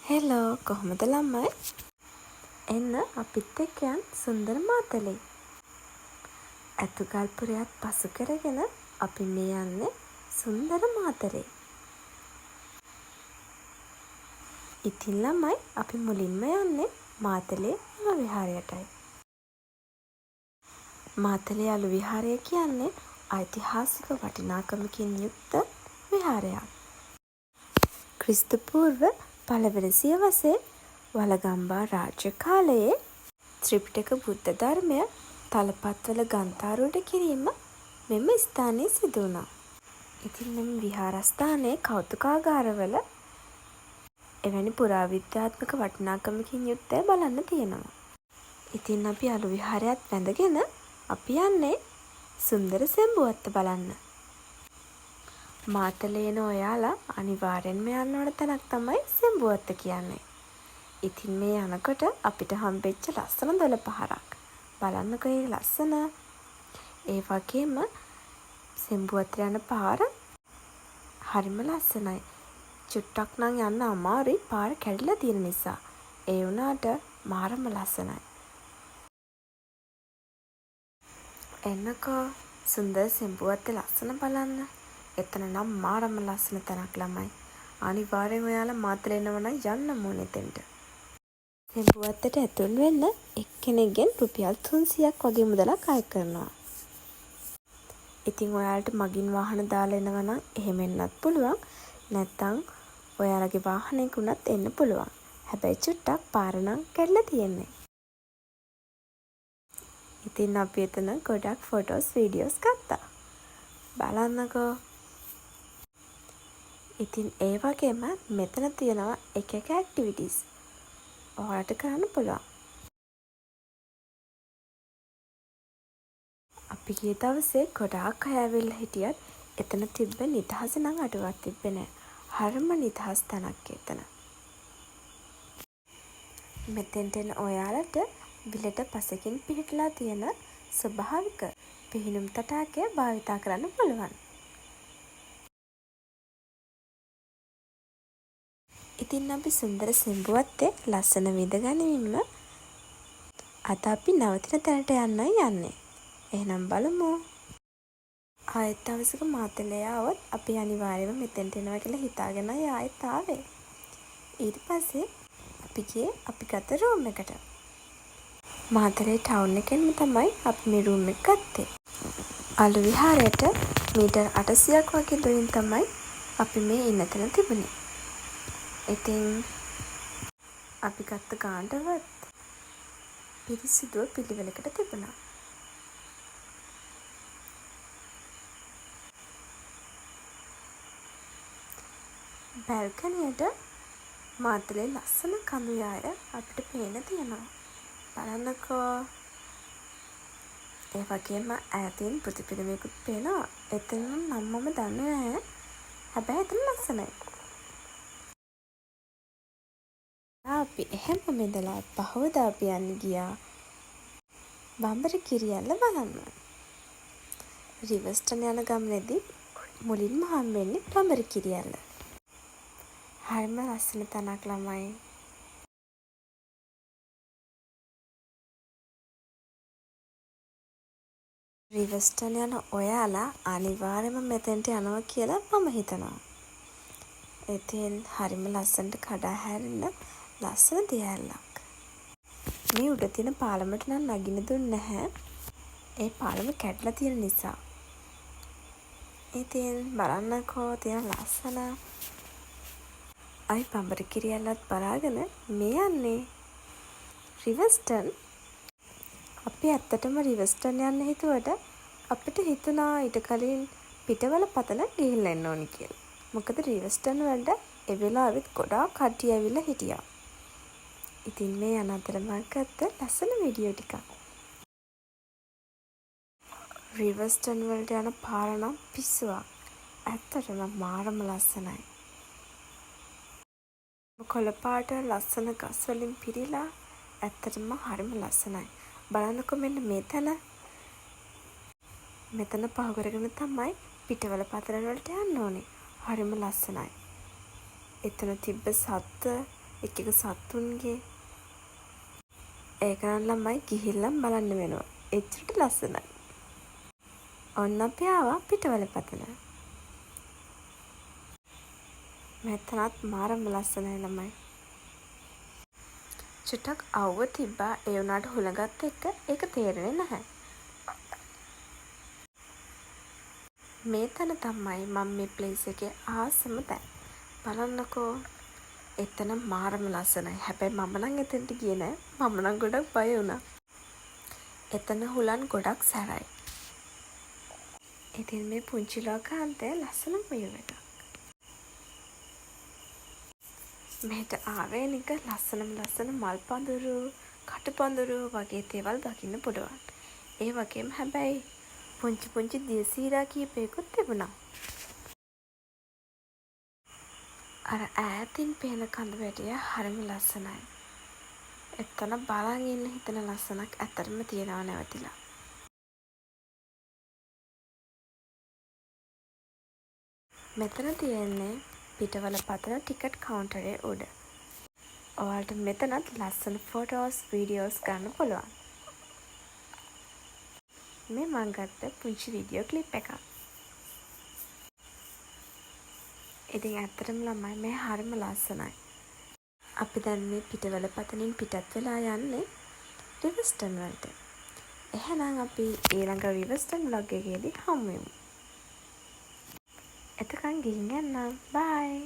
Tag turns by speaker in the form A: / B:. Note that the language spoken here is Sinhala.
A: හෙලෝ කොහොමද ළමයි? එන්න අපිත් එක්ක යන් සුන්දර මාතලේ. ඇතුගල්පුරයත් පසු කරගෙන අපි මේ යන්නේ සුන්දර මාතලේ. ඉතින් ළමයි අපි මුලින්ම යන්නේ මාතලේ අලු විහාරයටයි. මාතලේ අලු විහාරය කියන්නේ ඓතිහාසික වටිනාකමකින් යුක්ත විහාරයක්. ක්‍රිස්තු පූර්ව පළවෙනි සියවසේ වළගම්බා රාජ්‍ය කාලයේ ත්‍රිපිටක බුද්ධ ධර්මය තලපත්වල ගන්ථාරූඪ කිරීම මෙම ස්ථානයේ සිදු වුණා. ඉතින් මෙම විහාරස්ථානයේ කෞතුකාගාරවල එවැනි පුරාවිද්‍යාත්මක වටිනාකමකින් යුක්ත දේ බලන්න තියෙනවා. ඉතින් අපි අලු විහාරයත් වැඳගෙන අපි යන්නේ සුන්දර සෙම්බුවත්ත බලන්න. මාතලේ එන ඔයාලා අනිවාර්යෙන්ම යන්න ඕන තැනක් තමයි සෙම්බුවත්ත කියන්නේ. ඉතින් මේ යනකොට අපිට හම්බෙච්ච ලස්සන දොළ පහරක්. බලන්නකෝ ඒ ලස්සන. ඒ වගේම සෙම්බුවත්තට යන පාර හරිම ලස්සනයි. චුට්ටක් නම් යන්න අමාරුයි පාර කැඩිලා තියෙන නිසා. ඒ වුණාට මාරම ලස්සනයි. එන්නකෝ සුන්දර සෙම්බුවත්තේ ලස්සන බලන්න. එතන නම් මාරම ලස්සන තැනක් ළමයි. අනිවාර්යෙන් ඔයාලා මාතලේ එනවා නම් යන්න ඕනේ එතෙන්ට. සෙම්බුවත්තට ඇතුල් වෙන්න එක්කෙනෙක්ගෙන් රුපියල් 300ක් වගේ මුදලක් අය කරනවා. ඉතින් ඔයාලට මගින් වාහන දාලා එනවා නම් එහෙම එන්නත් පුළුවන්. නැත්නම් ඔයාලගේ වාහනයක උනත් එන්න පුළුවන්. හැබැයි චුට්ටක් පාර නම් කැඩලා තියෙන්නේ. ඉතින් අපි එතන ගොඩක් ෆොටෝස් වීඩියෝස් ගත්තා. බලන්නකෝ. ඉතින් ඒ වගේම මෙතන තියෙනවා එක එක ඇක්ටිවිටීස්. ඔයාලට කරන්න පුළුවන්. අපි ගිය දවසේ ගොඩාක් අය ඇවිල්ලා හිටියත් එතන තිබ්බ නිදහස නම් අඩුවක් තිබ්බේ නෑ. හරිම නිදහස් තැනක් එතන. මෙතෙන්ට එන ඔයාලට විලට පසකින් පිහිටලා තියෙන ස්වභාවික පිහිනුම් තටාකය භාවිතා කරන්න පුළුවන්. ඉතින් අපි සුන්දර සෙම්බුවත්තේ ලස්සන විඳ ගනිමින්ම අද අපි නවතින තැනට යන්නයි යන්නේ. එහෙනම් බලමු. ආයෙත් දවසක මාතලේ ආවොත් අපි අනිවාර්යයෙන්ම මෙතෙන්ට එනවා කියලා හිතාගෙනයි ආයෙත් ආවේ. ඊට පස්සේ අපි ගියේ අපි ගත්ත රූම් එකට. මාතලේ ටවුන් එකෙන්ම තමයි අපි මේ රූම් එක ගත්තේ. අලු විහාරයට මීටර් 800ක් වගේ දුරින් තමයි අපි මේ ඉන්න තැන තිබුණේ. ඉතින් අපි ගත්ත ගානටවත් පිරිසිදුව පිළිවෙලකට තිබුණා. බැල්කනියට මාතලේ ලස්සන කඳු යාය අපිට පේන්න තියෙනවා. බලන්නකෝ. ඒ වගේම ඈතින් ප්‍රතිපිළිමයකුත් පේනවා. එතන නම් මම දන්නේ නැහැ. හැබැයි එතන ලස්සනයි. අපි එහෙම මෙදලා පහවදා අපි යන්න ගියා බම්බරකිරියල්ල බලන්න. රිවර්ස්ටන් යන ගමනේදී මුලින්ම හම්බෙන්නේ බම්බරකිරියල්ල. හරිම ලස්සන තැනක් ළමයි. රිවර්ස්ටන් යන ඔයාලා අනිවාර්යයෙන්ම මෙතෙන්ට යනවා කියලා මම හිතනවා. ඉතින් හරිම ලස්සනට කඩා හැරෙන්න ලස්සන දියැලක්. මේ උඩ තියෙන පාලමට නම් නගින්න දුන්නේ නැහැ. ඒ පාලම කැඩලා තියෙන නිසා. ඉතින් බලන්නකෝ තියෙන ලස්සන. අයි බම්බරකිරියල්ලත් බලාගෙන මේ යන්නේ රිවර්ස්ටන්. අපි ඇත්තටම රිවර්ස්ටන් යන්න හිතුවට අපිට හිතුණා ඊට කලින් පිටවල පතන ගිහිල්ලා එන්න ඕනි කියලා. මොකද රිවර්ස්ටන් වලට ඒ වෙලාවෙත් ගොඩාක් කට්ටිය ඇවිල්ලා හිටියා. ඉතින් මේ යන අතර මම ගත්ත ලස්සන වීඩියෝ ටිකක්. රිවර්ස්ටන් වලට යන පාර නම් පිස්සුවක්. ඇත්තටම මාරම ලස්සනයි. කොළ පාට ලස්සන ගස් වලින් පිරීලා ඇත්තටම හරිම ලස්සනයි. බලන්නකෝ මෙන්න මේ තැන. මෙතන පහ කරගෙන තමයි පිටවල පතන වලට යන්න ඕනේ. හරිම ලස්සනයි. එතන තිබ්බ සත්ත්ව එක එක සත්තුන්ගේ. ඒක නම් ළමයි ගිහිල්ලම බලන්න වෙනවා. එච්චරට ලස්සනයි. ඔන්න අපි ආවා පිටවල පතන. මෙතනත් මාරම ලස්සනයි ළමයි. චුට්ටක් අවුව තිබ්බා ඒ වුණාට හුළඟත් එක්ක ඒක තේරෙන්නේ නැහැ. මේ තැන තමයි මම මේ ප්ලේස් එකේ ආසම තැන. බලන්නකෝ. එතන මාරම ලස්සනයි. හැබැයි මම නම් එතනට ගියේ නෑ. මම නම් ගොඩක් බය වුණා. එතන හුළං ගොඩක් සැරයි. ඉතින් මේ පුංචි ලෝකාන්තය ලස්සන view එකක්. මෙහෙට ආවේ නික ලස්සනම ලස්සන මල් පඳුරු, කටු පඳුරු වගේ දේවල් දකින්න පුළුවන්. ඒ වගේම හැබැයි පුංචි පුංචි දියසීරා කීපයකුත් තිබුණා. අර ඈතින් පේන කඳ වැටිය හරිම ලස්සනයි. එතන බලන් ඉන්න හිතන ලස්සනක් ඇත්තටම තියෙනවා නැවතිලා. මෙතන තියෙන්නේ පිටවල පතන ටිකට් කවුන්ටරේ උඩ. ඔයාලට මෙතනත් ලස්සන ෆොටෝස් වීඩියෝස් ගන්න පුළුවන්. මේ මං ගත්ත පුංචි වීඩියෝ ක්ලිප් එකක්. ඉතින් ඇත්තටම ළමයි මේ හරිම ලස්සනයි. අපි දැන් මේ පිටවල පතනින් පිටත් වෙලා යන්නේ රිවර්ස්ටන් වලට. එහෙනම් අපි ඊළඟ රිවර්ස්ටන් vlog එකේදී හමු වෙමු. එතකන් ගිහින් යන්නම්. බයි.